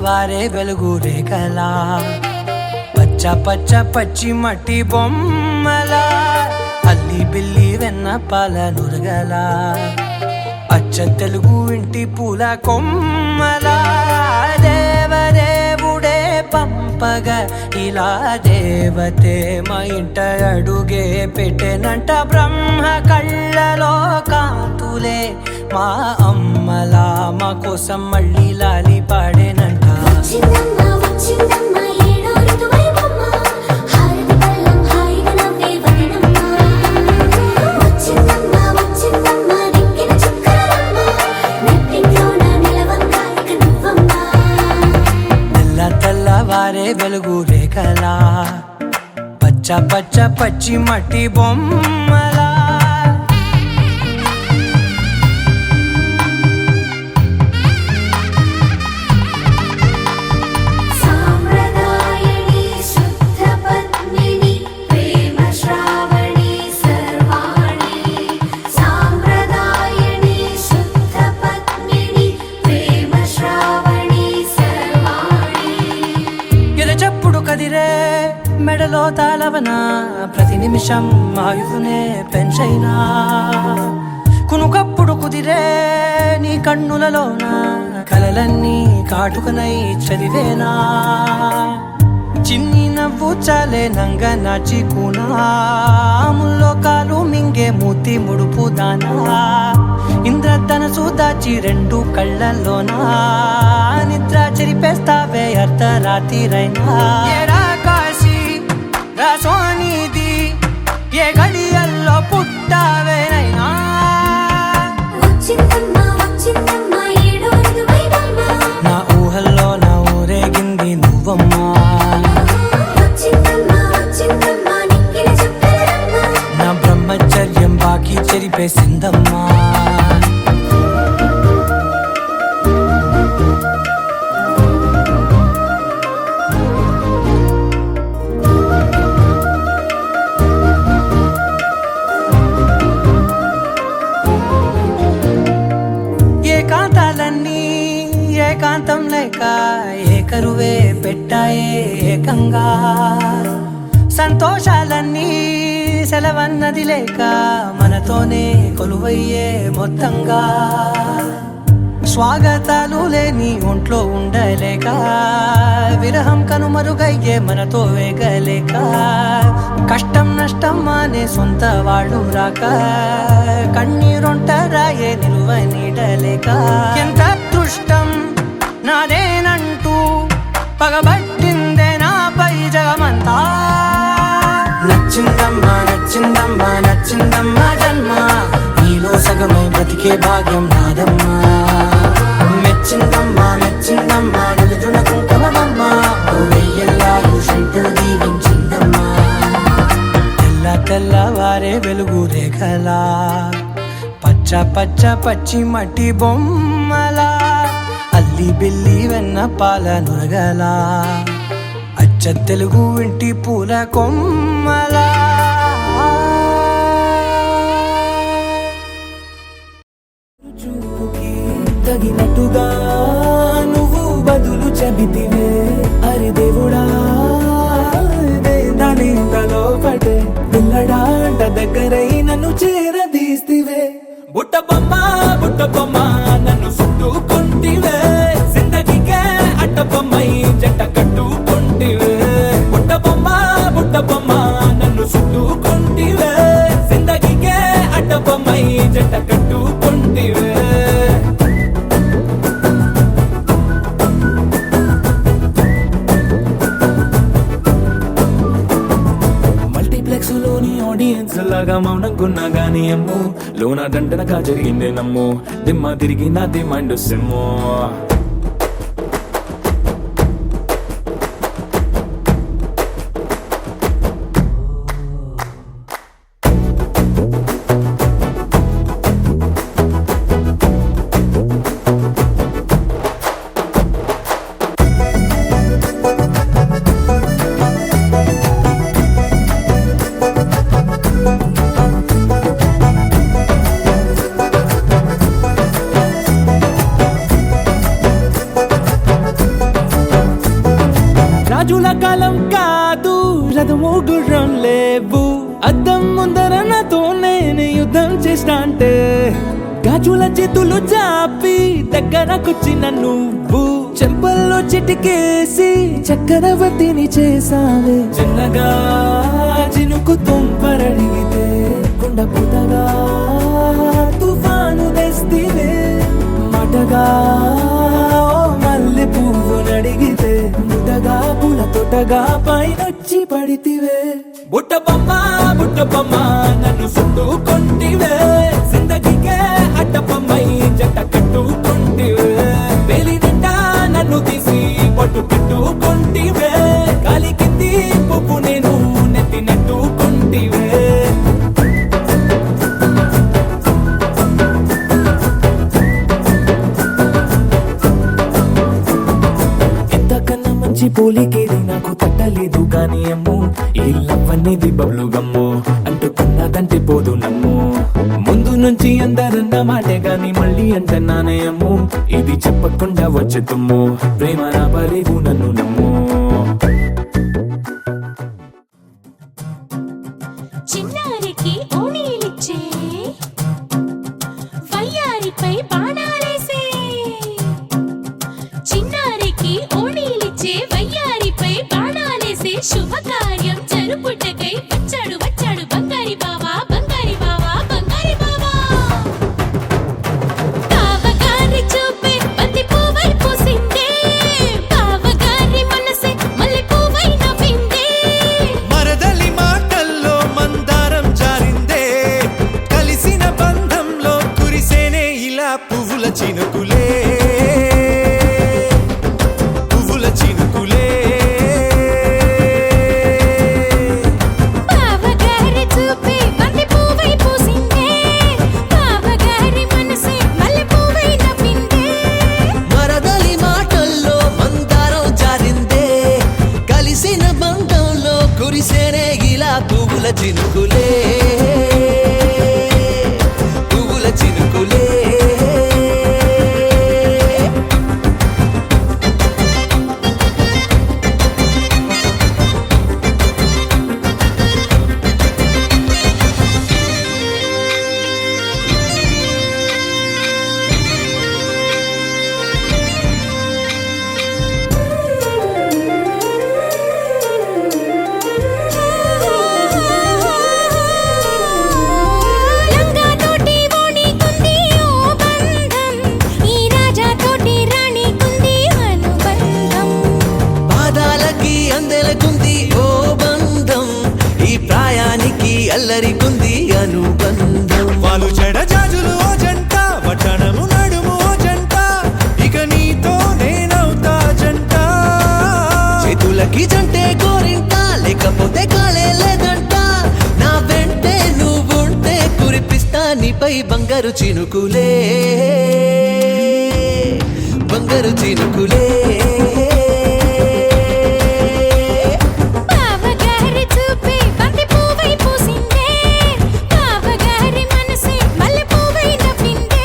తెల్లవారే వెలుగు రేఖలా పచ్చ పచ్చ పచ్చి మట్టి బొమ్మలా అల్లి బిల్లి వెన్న పాల నురగలా అచ్చ తెలుగు ఇంటి పూల కొమ్మలా దేవదేవుడే పంపగా ఇలా దేవతే మా ఇంట అడుగే పెట్టెనంట బ్రహ్మ కళ్ళలో కాంతులే మా అమ్మలా మా కోసం మళ్ళీ లాలి పాడేనంట తెల్లవారే వెలుగు రేఖలా పచ్చ పచ్చ పచ్చి మట్టి బొమ్మలా కదిరే మెడలో తాళవన ప్రతి నిమిషం ఆయుధునే పెంచైనా కునుకప్పుడు కుదిరే నీ కన్నులలోన కలలన్నీ కాటుకనై చదివేనా చిన్ని నవ్వు చాలే నంగ నాచి కూనాముల్లో కాలు మింగే మూతి ముడుపు దానా ఇంద్రధనసు దాచి రెండు కళ్ళల్లోనా నిద్ర చెరిపేస్తావే అర్ధరాత్రిరైనా కాశీ రాసోనిది ఏ గడియల్లో పుట్టావేనైనా నా ఊహల్లో నా ఊరేగింది నువ్వమ్మా నా బ్రహ్మచర్యం బాకీ చెరిపేసిందమ్మా ఏకాంతాలన్నీ ఏకాంతం లేక ఏకరువే పెట్టాయే ఏకంగా సంతోషాలన్నీ సెలవన్నది లేక మనతోనే కొలువయ్యే మొత్తంగా స్వాగతాలు లేని ఒంట్లో ఉండలేక విరహం కనుమరుగయ్యే మనతో వేగలేక కష్టం నష్టం అనే సొంత వాడు రాక కన్నీరొంటరాయే నిలువ నీడలేక ఎంత అదృష్టం నాదేనంటూ పగబట్టిందే నాపై జగమంతా నచ్చిందమ్మా నచ్చిందమ్మా నచ్చిందమ్మా జన్మ నీలో సగమై బ్రతికే భాగ్యం నాదమ్మా మెచ్చిందమ్మా మెచ్చిందమ్మా నిలుదున కుంకుమమ్మా వెయ్యల్లాలు శంకరు దీవించిందమ్మా తెల్లవారే వెలుగు రేఖలా పచ్చ పచ్చ పచ్చి మట్టి బొమ్మలా అల్లి బిల్లి వెన్న పాల నురగలా అచ్చ తెలుగు ఇంటి పూల కొమ్మలా తగినట్టుగా నువ్వు బదులు చెబితివే అరి దేవుడా దాని తలో పడే పిల్లడాంట దగ్గరై నన్ను చేరదీస్తివే బుట్ట బొమ్మ నన్ను చుట్టుకుంటివే జిందగీకే అట్ట బొమ్మై జంట కట్టుకుంటివే బుట్ట బొమ్మ నన్ను చుట్టుకుంటివే జిందగీకే అట్ట బొమ్మై జంట కట్టుకుంటివే ఆడియన్స్ లాగా మౌనంకున్నా గానీ అమ్ము లోన దండనగా జరిగిందే నమ్ము దిమ్మ తిరిగి నా దిమ్మండు సిమ్ము రాజుల కాలం కాదు, రథము గుర్రం లేవు. అద్దం ముందర నాతో నేను యుద్ధం చేస్తా అంటే గాజుల చేతులు చాపి దగ్గరకొచ్చిన నువ్వు చెంపల్లో చిటికేసి చక్రవర్తిని చేసావే. చిన్నగా చినుకు తుంపరడిగితే కుండ పుటగా తుఫాను తెస్తివే. మాటగా మల్లె పువ్వు నడిగితే ముదగా పూల తోటగా పైనొచ్చి పడితివే. బుట్ట బొమ్మ నన్ను చుట్టుకొంటివే. జిందగీకే అడ్డపమ్మై జంట కట్టుకొంటివే. వేలి నిండా నన్ను తీసి పట్టు పెట్టుకొంటివే. గాలి కింది పువ్వు నేను నెత్తి నెట్టుకొంటివే. ఎంతకన్నా మంచి పోలికేది నాకు తట్టలేదు కానీ అమ్ము. ఈ లవ్ అనేది బబ్లు గమ్ము, అంటుకున్నదంటే పోదు నమ్ము. ముందు నుంచి అందరన్న మాటే గాని మళ్ళీ అంటున్నానే అమ్ము. ఇది చెప్పకుండా వచ్చే తుమ్ము, ప్రేమ నా పలేవు నన్ను నమ్ము. చిన్నారికి ఓణీలిచ్చే వయ్యారిపై బాణాలేసే. చిన్నారికి ఓణీలిచ్చే వయ్యారిపై బాణాలేసే. శుభకార్యం జరుపుటకై వచ్చాడు వచ్చాడు బంగారి బావా, బంగారి బావా, బంగారి బావా. బావగారి చూపే బంతి పువ్వై పూసిందే. బావగారి మనసే మల్లె పువ్వై నవ్విందే. మరదలి మాటల్లో మందారం జారిందే. కలిసిన బంధంలో కురిసేనే ఇలా పువ్వుల చినుకులే, పువ్వుల చినుకులే. బావగారి చూపే బంతి పువ్వై పూసిందే. బావగారి మనసే మల్లె పువ్వై నవ్విందే. మరదలి మాటల్లో మందారం జారిందే. కలిసిన బంధంలో కురిసేనే ఇలా పువ్వుల చినుకులే, పువ్వుల చినుకులే. లంగా తోటి ఓణీకుంది ఓ బంధం. ఈ రాజా తోటి రాణికుంది అనుబంధం. పాదాలకి అందెలకుంది ఓ బంధం. ఈ ప్రాయానికి అల్లరికుంది అనుబంధం. వాళ్ళు చెడ జాజులు ఓ జంట, వటనము నడుము ఓ జంట. ఇక నీతో నేనవుతా జంట. చేతులకి జంటే గోరింట, లేకపోతే కాలే లేదంట. నా వెంటే నువ్వుంటే కురిపిస్తా నీపై బంగారు చినుకులే, బంగారు చినుకులే. బావగారి చూపే బంతి పువ్వై పూసిందే. బావగారి మనసే మల్లె పువ్వై నవ్విందే.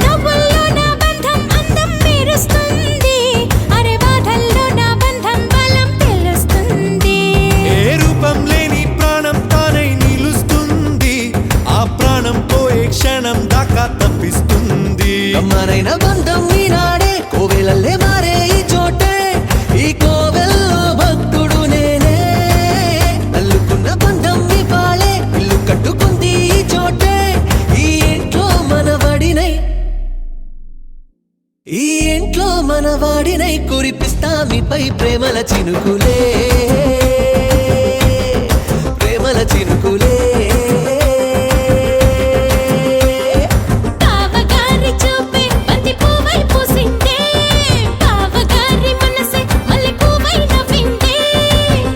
నవ్వుల్లో నా బంధం అందం మెరుస్తుంది. అరే బాధల్లో నా బంధం బలం తెలుస్తుంది. ఏ రూపం లేని ప్రాణం తానై నిలుస్తుంది. ఆ ప్రాణం పోయే క్షణం దాకా తప్పిస్తుంది. అమ్మనైన బంధం ఈనాడే కోవెలల్లే మారే ఈ చోటే. ఈ కోవెల్లో భక్తుడు నేనే. అల్లుకున్న బంధం ఇవాళే ఇల్లు కట్టుకుంది ఈ చోటే. ఈ ఇంట్లో మనవడినై, ఈ ఇంట్లో మనవాడినై కురిపిస్తా మీపై ప్రేమల చినుకులే, ప్రేమల చినుకులే. బావగారి చూపే బంతి పువ్వై పూసిందే. బావగారి మనసే మల్లె పువ్వై నవ్విందే.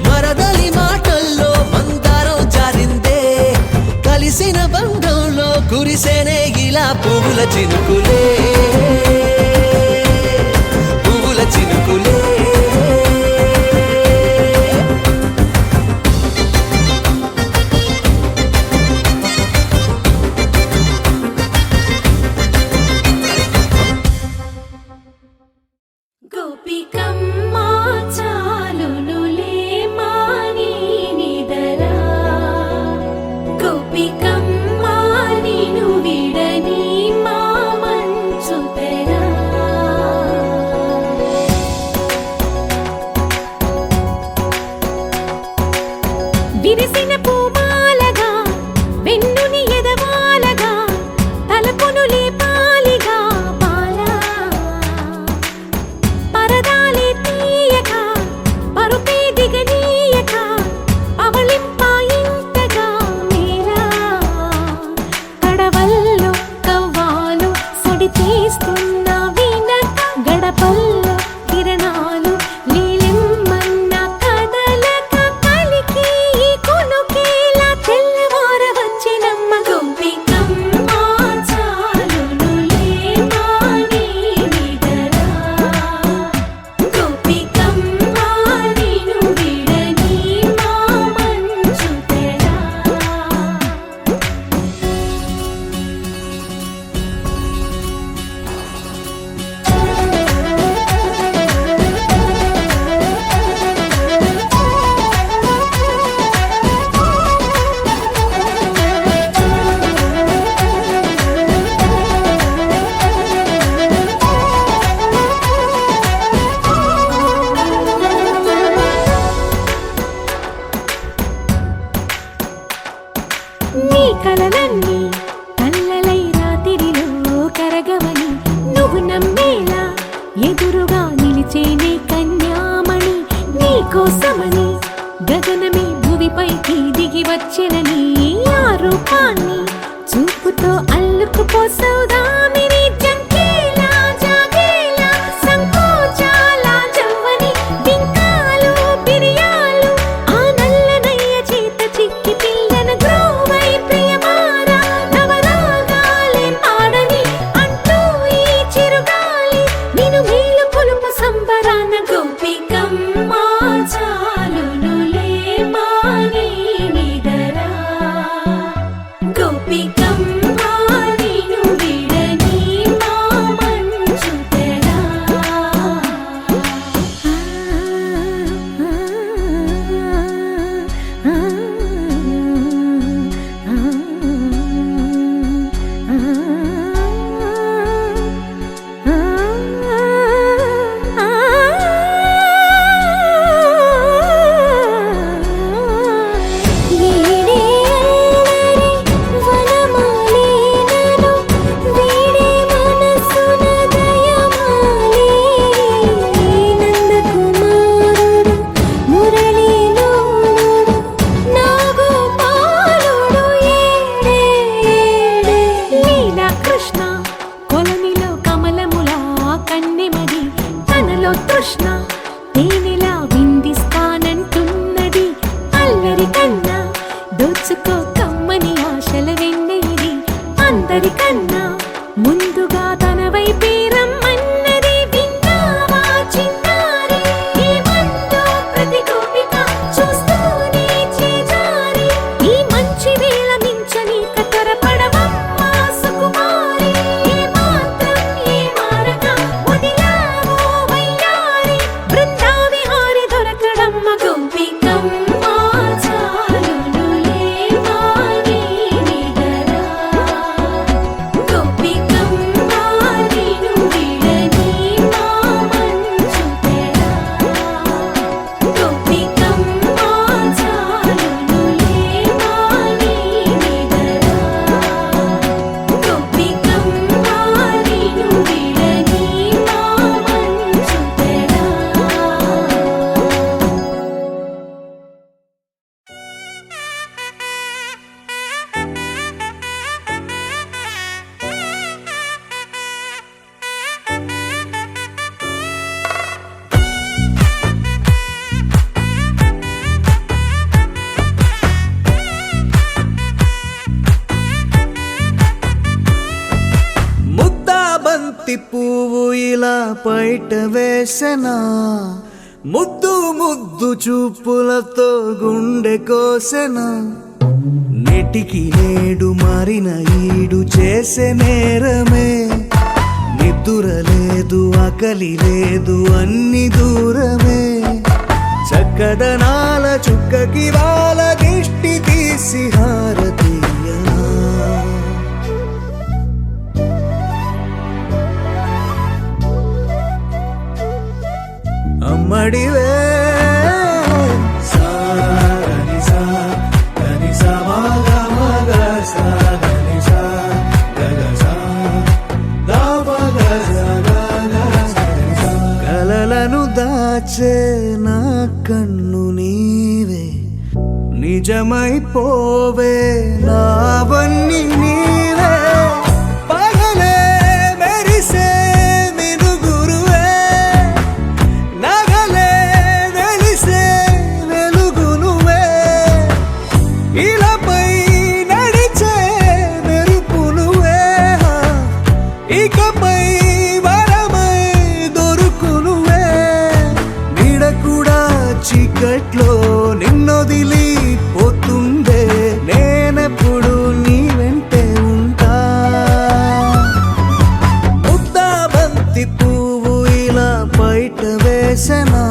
మరదలి మాటల్లో మందారం జారిందే. కలిసి కుదిరిన బంధంలో కురిసేనే ఇలా పువ్వుల చినుకులే పువ్వుల చినుకులే గోపికమ్మ చాలునులే మాని నిదరా గోపికమ్మ నిను విడని మా మంచు తెరా విరిసిన పూమాలగా వెన్నుని ఎదవాలగా తలపును లేపాలిగా బాలా పరదాలే తీయక పరుపే దిగనీయక అవళింపాయింతగా మేరా కడవల్లో కవ్వాలు సడి చేస్తున్న వినక గడపల్లో కిరణాలు నీలిమ్మన్న కదలక కలికి ఈ కొనుకేలా తెల్లవార వచ్చినమ్మ గోపికమ్మ చాలునులే మాని నిదరా గోపికమ్మ నిను విడని మా మంచు తెరా నీ కలలన్నీ కల్లలై రాత్రిలో కరగవని నువ్వు నమ్మేలా ఎదురుగా నిలిచేనే కన్యామణి నీ కోసమని గగనమే భువిపైకి దిగి వచ్చెనని ఆ రూపాన్ని చూపుతో అల్లుకుపోసౌదామిని జంకేలా జాగేలా సంకోచాల జవ్వని బింకాలు బిరియాలు ఆ నల్లనయ్య చేత చిక్కి పిల్లన గ్రోవై ప్రియమారా నవరాగాలే పాడని అంటూ ఈ చిరుగాలి నిన్ను మేలు పొలుపు సంబరాన గోపికమ్మ చాలునులే మాని నిదరా గోపికమ్మ నిను విడని మా మంచు తెరా కృష్ణ కొలనిలో కమలములా కన్నెమది తనలో తృష్ణ తేనెలా విందిస్తానంటున్నది అల్లరి కన్నా దోచుకో కమ్మని ఆశల వెన్నెయిది అందరికన్నా ముందుగా తన వైపే రమ్మన్నది విన్నావా చిన్నారి ఏమందో ప్రతి గోపిక చూస్తూనే చేజారి ఈ మంచి వేళ మించని కతరపడవమ్మ సుకుమారి ఏ మాత్రం ఏ మారక వదిలావో వయ్యారి బృందావిహారి దొరకడమ్మ గోపికమ్మ చాలునులే మాని నిదరా బంతి పువ్వు ఇలా బయట వేసెనా ముద్దు ముద్దు చూపులతో గుండె కోసెనా నెటికి నేడు మారిన ఈడు చేసే నేరమే నిద్ర లేదు ఆకలి లేదు అన్ని దూరమే చక్కదనాల చుక్కకి వాళ్ళ దిష్టి తీసి హారతీయనా అమ్మడివే కలలను దాచే నా కన్ను నీవే నిజమైపోవే నావన్నీ నీవే పగలే మెరిసే మినుగురువే నగలే వెలిసే వెలుగునువే ఇలాపై నడిచే మెరుపునువే ఇకపై వరమై దొరుకునువే నీడ కూడా చీకట్లో నిన్నొదిలి పోతుందే నేనెప్పుడు నీ వెంటే ఉంటా ముద్దా బంతి పువ్వు ఇలా బయట వేసెనా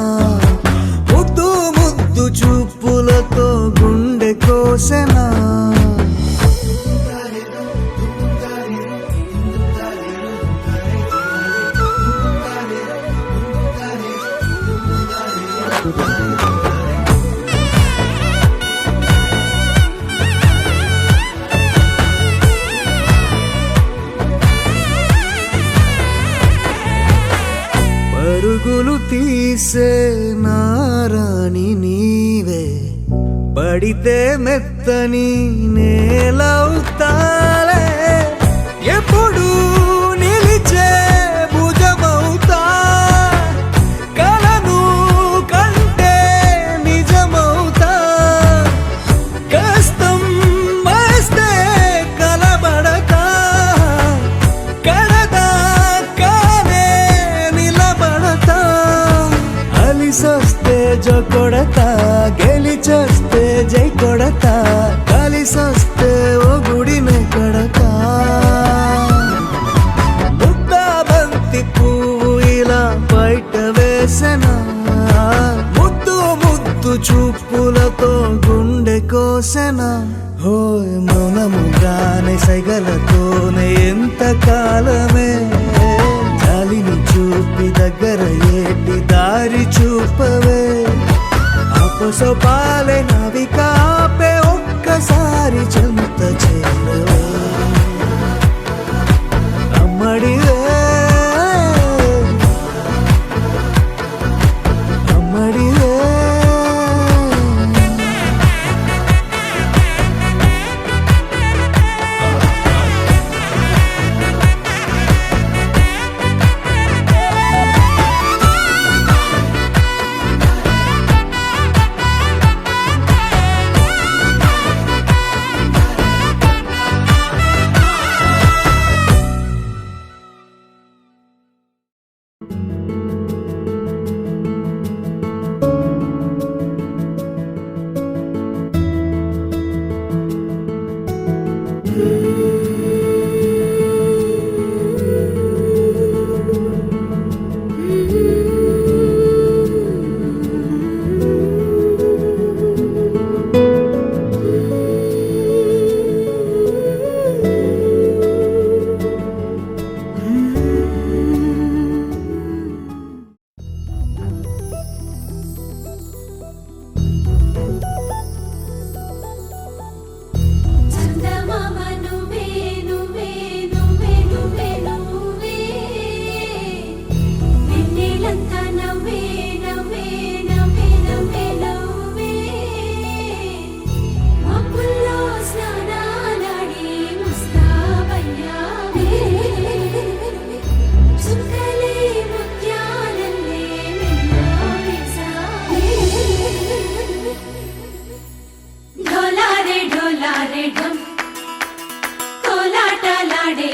ముద్దు ముద్దు చూపులతో గుండె కోసెనా పరుగులు తీసే నారాణి నీవే పడితే మెత్తని నేలవుతాలే ఎప్పుడు నిలిచే భుజమవుతా కలను కంటే నిజమవుతా కష్టం వస్తే కలబడతా కడదాకానే నిలబడతా అలిసొస్తే జో కొడతా గెలిచొస్తే జై కొడతా కలిసొస్తే ఓ గుడినే కడతా ముద్దా బంతి పువ్వు ఇలా బయట వేసెనా ముద్దు ముద్దు చూపులతో గుండె కోసెనా హోయ్ మౌనముగానే సైగలతోనే ఎంత కాలమే జాలిని చూపి దగ్గర ఏటి దారి చూపవే అపసోపాలే నవికాపే ఒక్కసారి చెంత చేరవే అమ్మడివే అమ్మడివే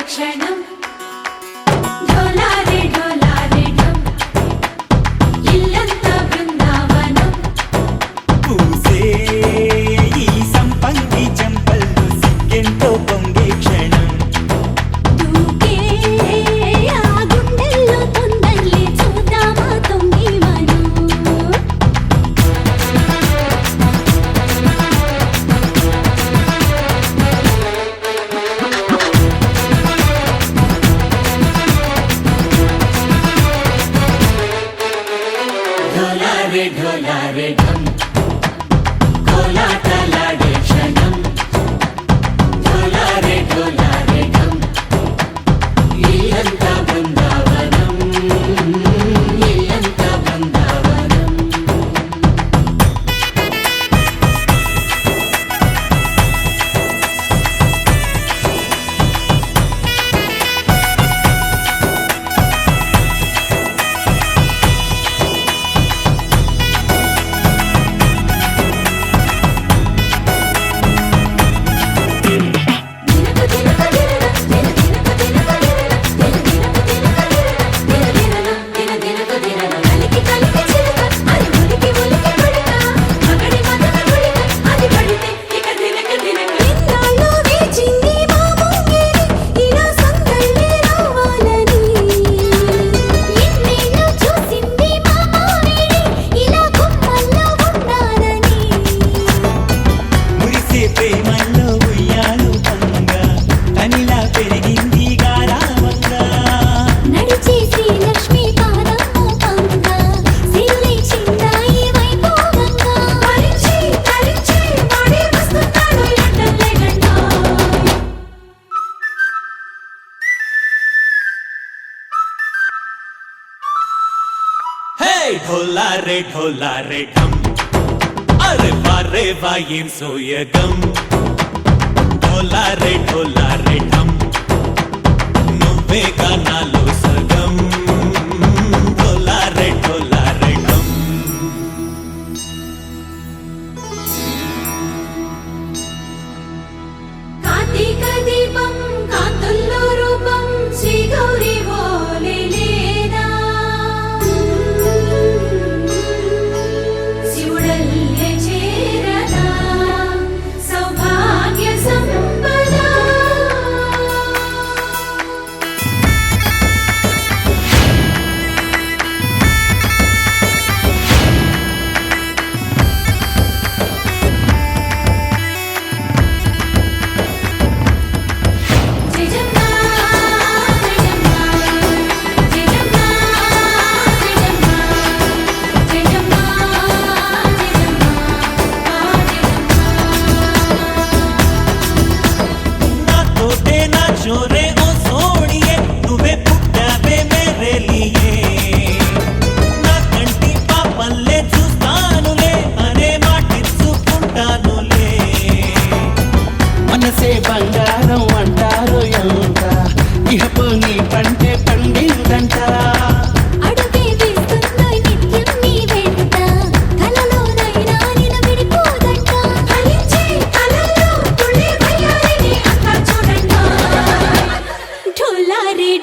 క్షణం ढोला रे ढम अरे वाह ఏం సోయగం ढोला रे ढम నువ్వే నాలో సగం ढोला रे ढम కార్తీక దీపం కాంతుల్లో రూపం శ్రీ గౌరీ ఓలే లేనా శివుడల్లే చేరదా సౌభాగ్య సంపద चोरे ओ सोनिए నువ్వే పుట్టావే మేరే లియే నా కంటి పాపల్లే చూస్తానులే అనే మాటిచ్చుకుంటానులే మనసే బంగారం అంటారు ఎంత ఇహపు నీ పంటే పండిందంట అడుగే వేస్తుందో నిత్యం నీ వెంట కలలోనైనా నిన్ను విడిపోదంట ఫలించే కలల్లో తుళ్ళే వయ్యారిని అంతా చూడంట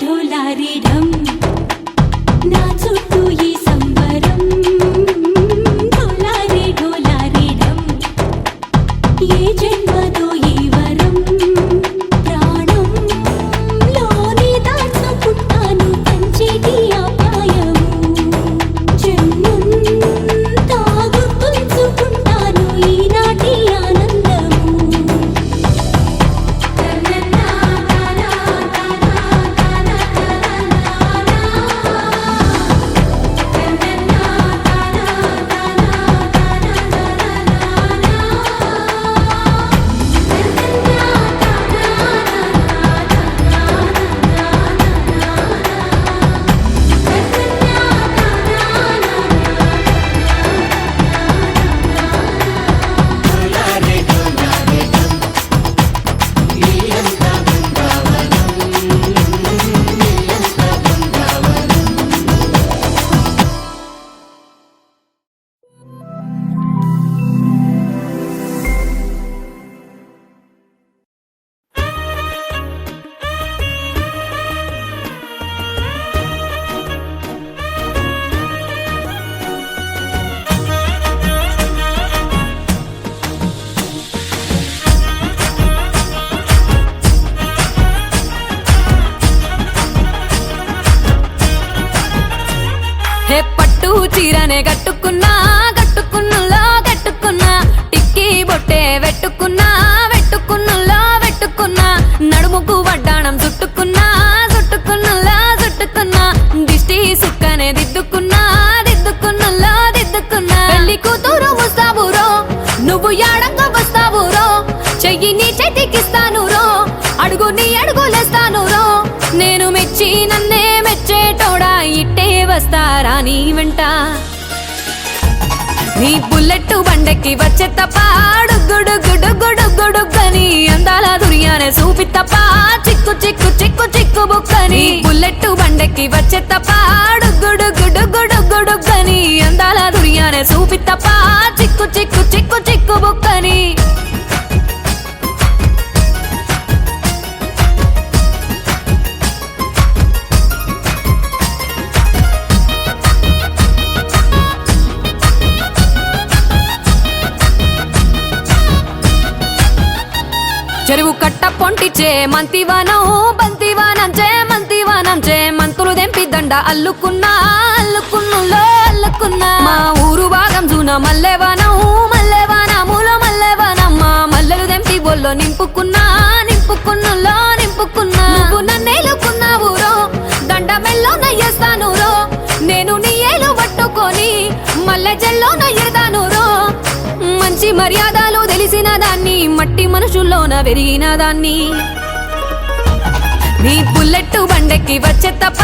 ढोला रे ढम నా చుట్టూ ఈ సంబరం ढोला रे ढम ఏ జన్మదో ఈ వరం ప్రాణంలోనే దాచుకుంటాను పంచేటి ఆప్యాయము జన్మంతా గుర్తుంచుకుంటాను ఈనాటి ఆనందము హే పట్టు చీరనే కట్టుకున్నా కట్టుకున్నులో కట్టుకున్నా టిక్కీ బొట్టే వెట్టుకున్నా వెట్టుకున్నులో వెట్టుకున్నా నడుముకు వడ్డాణం చుట్టుకున్నా చుట్టుకున్నులో చుట్టుకున్నా దిష్టి సుక్కనే దిద్దుకున్నా దిద్దుకున్నులో దిద్దుకున్నా పెళ్లి కూతురు వస్తావురో నువ్వు యాడంగా వస్తావురో చెయ్యి నీ చేతికిస్తాను రో అడుగు నీ అడుగులేస్తాను రో నేను మెచ్చి నన్నే మెచ్చేటోడా ఇట్టే వస్తారా నీ వెంట నీ బుల్లెట్ బండెక్కి వచ్చే తప్ప గుడుగుడుగుడుగుడుగుడుగని అందాల దుర్యానే చూపి తప్ప చిక్కు చిక్కు చిక్కు చిక్కు బుక్కని బుల్లెట్ బండెక్కి వచ్చే తప్ప గుడుగుడుగుడుగుడుగని అందాల దుర్యానే చూపి తప్ప చిక్కు చిక్కు చిక్కు చిక్కు బుక్కని చెరువు కట్ట పొంటిచే మంతివానం బంతివానం చే మంతులు దెంపి దండ అల్లుకున్నా అల్లుకున్నులో అల్లుకున్నా మా ఊరు భాగం జూన మల్లెవానములో మల్లెవానమ్మ మల్లెలు దెంపి బొల్లో నింపుకున్నా నింపుకున్నులో నింపుకున్నా నువ్వు నన్నేలుకున్నావు రో దండ మెల్లో నయ్యేస్తాను రో నేను నీ ఏలు పట్టుకొని మల్లె జల్లో నయ్యేదాను రో మంచి మర్యాదలు తెలిసిన దాన్ని మట్టి మనుషుల్లోన పెరిగిన దాన్ని నీ బుల్లెట్ బండెక్కి వచ్చే తప్ప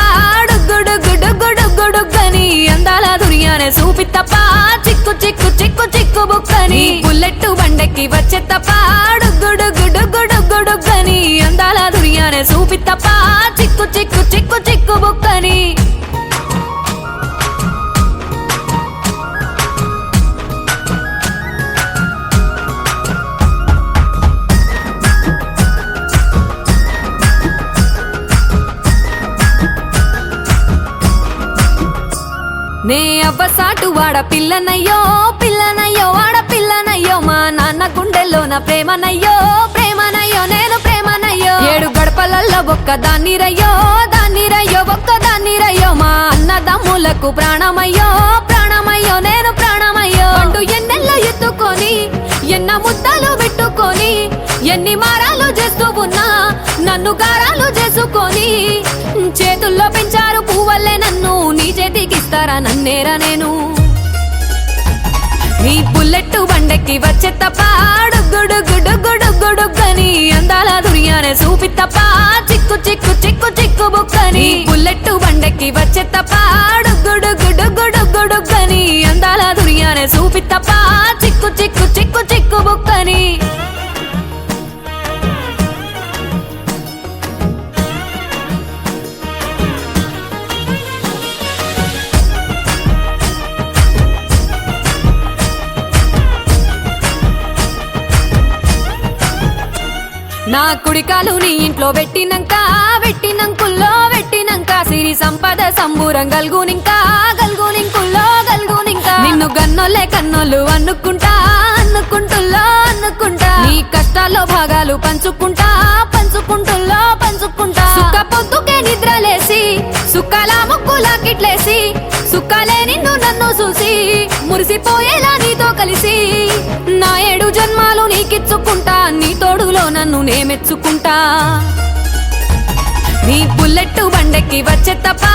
గుడుగుడుగుడుగుడుగని అందాల దుర్యానే చూపి తప్ప చిక్కు చిక్కు చిక్కు చిక్కు బుక్కని బుల్లెట్ బండెక్కి వచ్చే తప్ప డుగ్గు డుగ్గు డుగ్గు డుగ్గు డుగ్గని అందాల దుర్యానే చూపి తప్ప చిక్కు చిక్కు చిక్కు చిక్కు బుక్కని నే అవ్వసాటు వాడ పిల్లనయ్యో పిల్లనయ్యో వాడ పిల్లనయ్యో మా నాన్న గుండెల్లోన ప్రేమనయ్యో ప్రేమనయ్యో నేను ప్రేమనయ్యో 7 గడపలల్లో ఒక్క దాన్ని రయ్యో ఒక్క దాన్ని రయ్యో మా అన్నదమ్ములకు ప్రాణమయ్యో ప్రాణమయ్యో నేను ప్రాణమయ్యో అంటూ ఎన్నెల్లో ఎత్తుకొని ఎన్న ముద్దలు పెట్టుకొని ఎన్ని మారాలు చేస్తూ ఉన్నా నన్ను గారాలు చేసుకొని చేతుల్లో పెంచారు పువ్వల్లే నన్ను నీ చేతికిస్తారా నన్నేరా నేను నీ బుల్లెట్ బండెక్కి వచ్చే తప్ప డుగ్గు డుగ్గు డుగ్గు డుగ్గు డుగ్గని అందాల దుర్యానే చూపి తప్ప చిక్కు చిక్కు చిక్కు చిక్కు బుక్కని బుల్లెట్ బండెక్కి వచ్చే తప్ప డుగ్గు డుగ్గు డుగ్గు డుగ్గు డుగ్గని అందాల దుర్యానే చూపి తప్ప చిక్కు చిక్కు చిక్కు చిక్కు బుక్కని నా కుడికాలు నీ ఇంట్లో పెట్టినంక సిరి సంపద సంబూరం గల్గునింకా నిన్ను గన్నోలే కన్నోళ్ళు అనుకుంటా నీ కష్టాల్లో భాగాలు పంచుకుంటా సుఖ పొద్దుకే నిద్రలేసి సుఖాల ముక్కులా కిట్లేసి సుఖాలే నిన్ను నన్ను చూసి మురిసిపోయేలా నీతో కలిసి నా 7 జన్మాలు నీకిచ్చుకుంటా నీ తోడులో నన్ను నేమెచ్చుకుంటా నీ బుల్లెట్ బండెక్కి వచ్చే తప్ప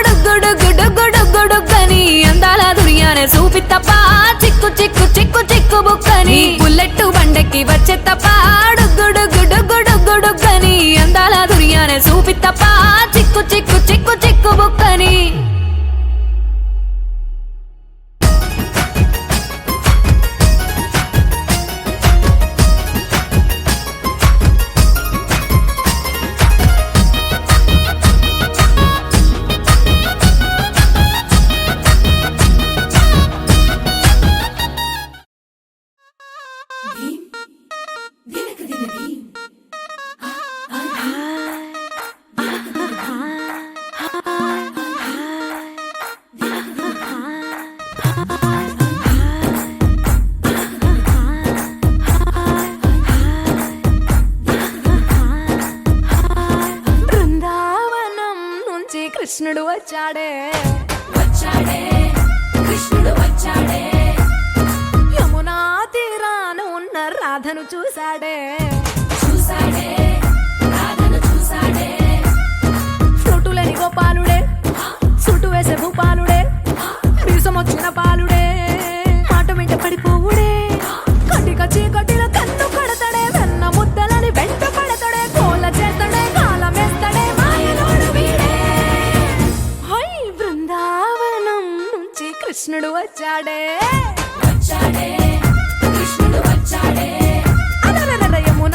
డుగ్గు డుగ్గు డుగ్గు డుగ్గు డుగ్గని అందాల దుర్యానే చూపి తప్ప చిక్కు చిక్కు చిక్కు చిక్కు బుక్కని బుల్లెట్ బండెక్కి వచ్చే తప్ప డుగ్గు డుగ్గు డుగ్గు డుగ్గు డుగ్గని అందాల దుర్యానే చూపి తప్ప చిక్కు చిక్కు చిక్కు చిక్కు బుక్కని కృష్ణుడు వచ్చాడే కృష్ణుడు వచ్చాడే యమునా తీరాన ఉన్న రాధను చూసాడే ఫ్రూటులేని గోపాలుడే సుటు వేసే భూపాలుడే వీసమొచ్చిన పాలుడే మాట వెంట పడిపోవుడే కటిక చీకటిలో కన్ను కడతాడే వెన్న ముద్దలని వెంట పడతాడే కోల చేస్తాడే కాలమేస్తాడే మాయలోడు వీడే హై బృందావనం నుంచి కృష్ణుడు వచ్చాడే కృష్ణుడు వచ్చాడే అదరదర యమునా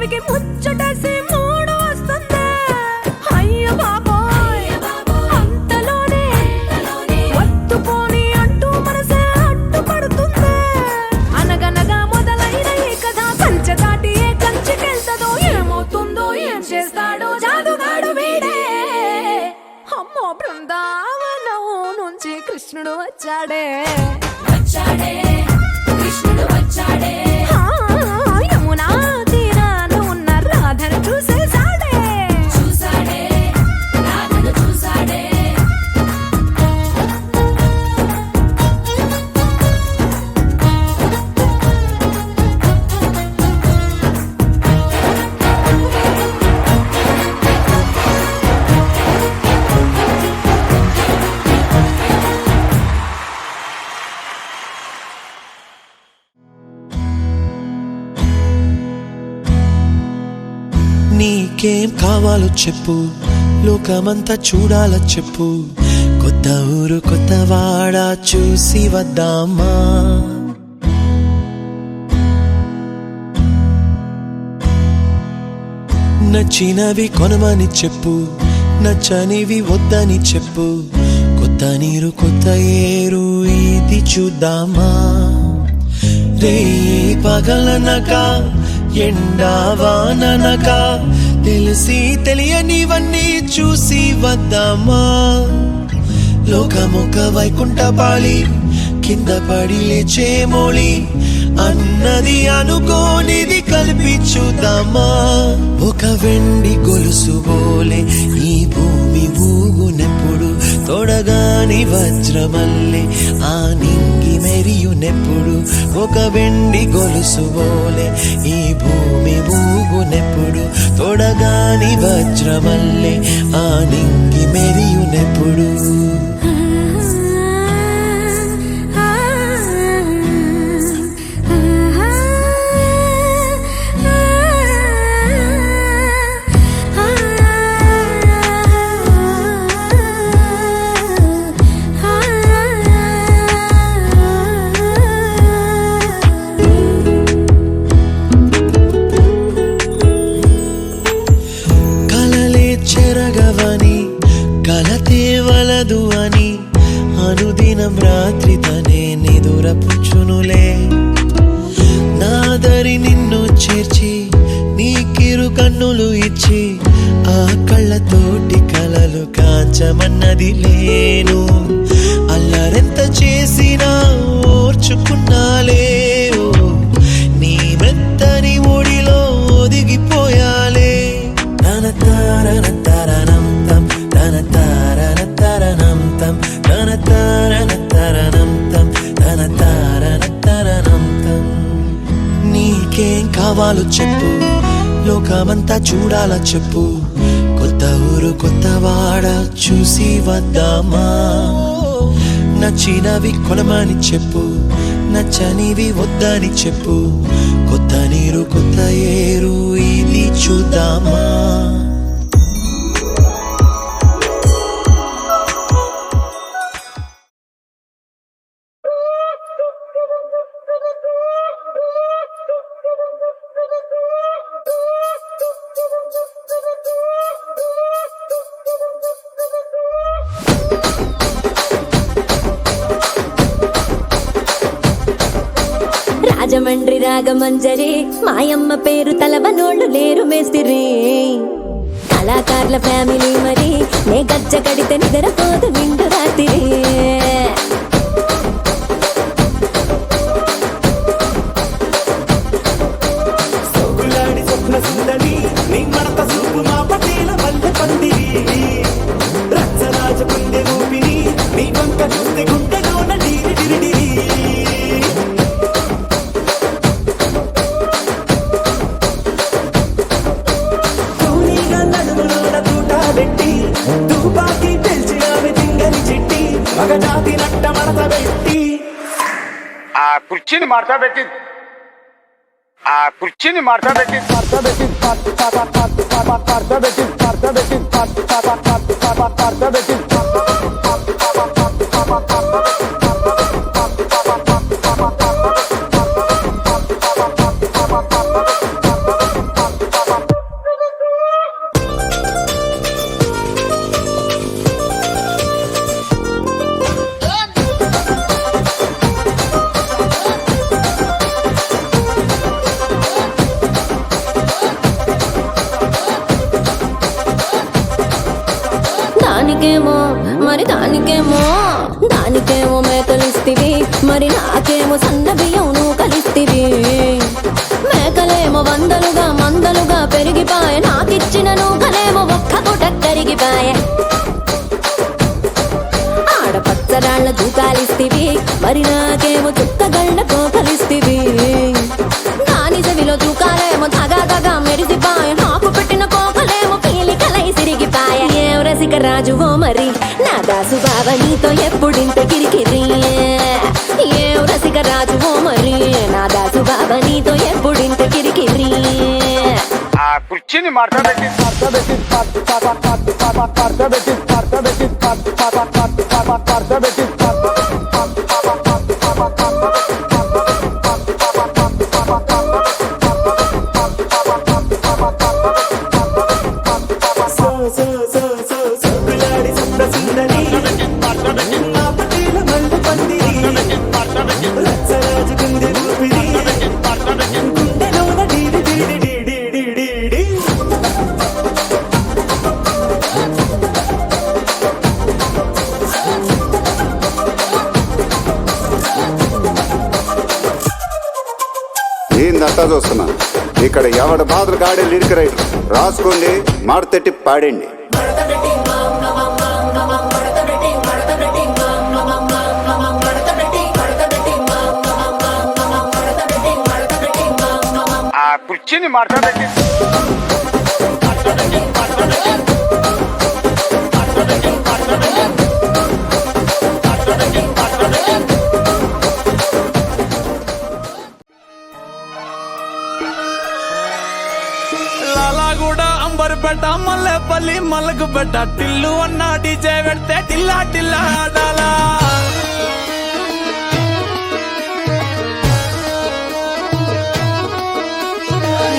చెవికి ముచ్చటేసి మూడు వస్తుంది. అయ్య బాబోయ్ అంతలోనే వత్తుపోని అంటూ మనసే అడ్డుపడుతుంది. అనగనగా మొదలైన ఈ కథ కంచె దాటి ఏ కంచెకెళ్తదో, ఏమవుతుందో ఏం చేస్తాడో జాదుగాడు వీడే. అమ్మో బృందావనం నుంచి కృష్ణుడు వచ్చాడే కృష్ణుడు వచ్చాడే. యమునా తీరాన ఉన్న రాధను చూసేసాడే రాధను చూసాడే. నీకేం కావాలో చెప్పు, లోకమంతా చూడాలో చెప్పు. కొత్త ఊరు కొత్త వాడ చూసి వద్దామా. నచ్చినవి కొనమని చెప్పు, నచ్చనివి వద్దని చెప్పు. కొత్త నీరు కొత్త ఏరు ఇది చూద్దామా. రే పగలనక ఎండావాననక తెలిసి తెలియనివన్నీ చూసి వద్దామా. లోకమొక వైకుంఠపాళి, కింద పడి లేచే మోళి, అన్నది అనుకోనిది కలిపి చూద్దామా. ఒక వెండి గొలుసు బోలే ఈ భూమి ఊగునెప్పుడు, తొడగాని వజ్రమల్లే ఆ నింగి మెరియునెప్పుడు. ఒక వెండి గొలుసు బోలే ఈ భూమి ఊగునెప్పుడు, తొడగాని వజ్రమల్లే ఆ నింగి మెరియునెప్పుడు. చెరగవని కలతే వలదు అని అనుదినం రాత్రి తనే నిదురపుచ్చునులే. నాదరి నిన్ను చేర్చి నీకిరు కన్నులు ఇచ్చి, ఆ కళ్ళతోటి కలలు కాంచమన్నది లేను. అల్లరెంత చేసినా ఓర్చుకున్నాలే, నీ మెత్తని ఒడిలో ఒదిగిపోయాలే. తన తారన తరణం తం, తన తారన తరణం తం, తన తారన తరణం తం, తన తారన తరణం తం. నీకేం కావాలో చెప్పు, లోకమంతా చూడాలా చెప్పు. కొత్త ఊరు కొత్త వాడ చూసి వద్దామా. నచ్చినవి కొనమని చెప్పు, నచ్చనివి వద్దని చెప్పు. కొత్త నీరు కొత్త ఏరు ఇది చూద్దామా. రాజమండ్రి రాగమంజరి మాయమ్మ పేరు తలవనోళ్ళు లేరు మేస్తిరి. కళాకారుల ఫ్యామిలీ మరి నే గజ్జ కడితే నిద్రపోదు నిండు రాత్రి. ఆ కుర్చీని మార్తా పెట్టి దానికేమో మరి దానికేమో మేకలిస్తివి, మరి నాకేమో సన్న బియ్యం నువ్వు కలిస్తివి. మేకలేమో వందలుగా మందలుగా పెరిగిపాయే, నాకిచ్చిన నూకలేమో ఒక్క పూట కరిగిపాయే. ఆడపచ్చరాళ్ళ దూకాలిస్తివి, మరి నాకేమో చుక్కగళ్ళ కోకలిస్తివి. దాని చెవిలో దూకాలేమో దగా దగా మెరిసిపాయే, నాకు పెట్టిన కోకలేమో పీలికలై సిరిగిపాయే. ఏం రసిక రాజువో మరి నా దాసు బావ నీతో ఎప్పుడింత కిరికిరి. ఏం రసిక రాజువో మరి నా దాసు బావ నీతో ఎప్పుడింత కిరికిరి. ఆ కుర్చీని మార్చబెట్టి ఏందంతా చూస్తున్నా ఇక్కడ ఎవడి బాధలు గాడే లిరిక్ రైటర్ రాసుకోండి, మాడతెట్టి పాడండి. ఆ కుర్చీని మార్చబెట్టి లాలాగూడ అంబర్పేట మల్లెపల్లి మల్లకుపేట టిల్లు అన్న డీజే పెడితే టిల్లా టిల్లా ఆడాలా.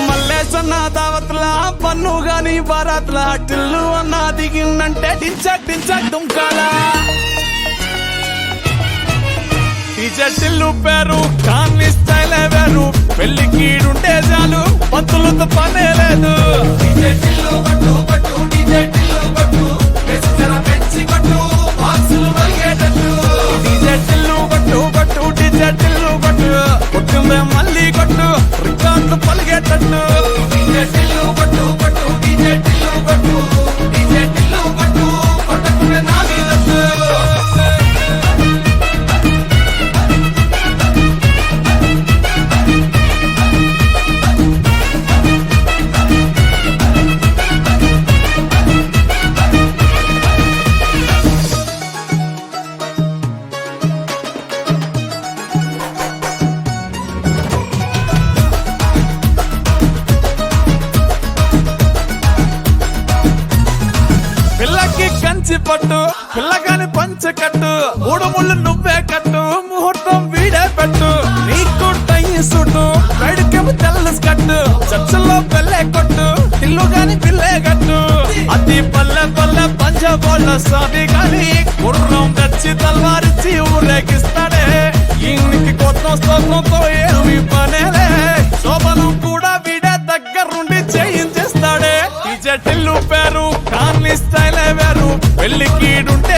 మల్లేసన్న దావత్ల పన్ను గాని బారాత్ల టిల్లు అన్న దిగిందంటే టించక్ టించక్ దుంకాలా. డీజే టిల్లు పేరు కానీ స్టైలే వేరు, పెళ్లికీడుంటే చాలు పంతులతో పనే లేదు. డీజే టిల్లు కొట్టు కొట్టు డీజే టిల్లు కొట్టు, వెచ్చన పెంచి కొట్టు బాక్సులు మరిగేటట్టు. డీజే టిల్లు కొట్టు కొట్టు డీజే టిల్లు కొట్టు, కొట్టిందే మళ్ళీ కొట్టు రికార్డు పలిగేటట్టు. డీజే టిల్లు కొట్టు కొట్టు డీజే టిల్లు కొట్టు, డీజే టిల్లు కొట్టు కొట్టకుంటే నా మీదట్టు. పిల్లకి కంచి పట్టు పిల్లగాని పంచకట్టు, మూడు ముళ్ళు నువ్వే కట్టు ముహూర్తం వీడే పెట్టు. నీకు టై సుట్టు వేడుకేమో తెల్ల కట్టు, చర్చల్లో పెళ్ళే కొట్టు ఇల్లు గాని పిల్లే కట్టు. అది పల్లె పల్లె పంజాబోళ్ళ స్వామి గాని గుర్రం తెచ్చి తల్వారిచ్చి ఊరేగిస్తాడే. ఇంటికి కొత్త స్తోత్రంతో ఏమి పనేలే, శోభను కూడా వీడే దగ్గరుండి చేయించేస్తాడే. డీజే టిల్లు పేరు కానీ స్టైలే వేరు, పెళ్లికీడుంటే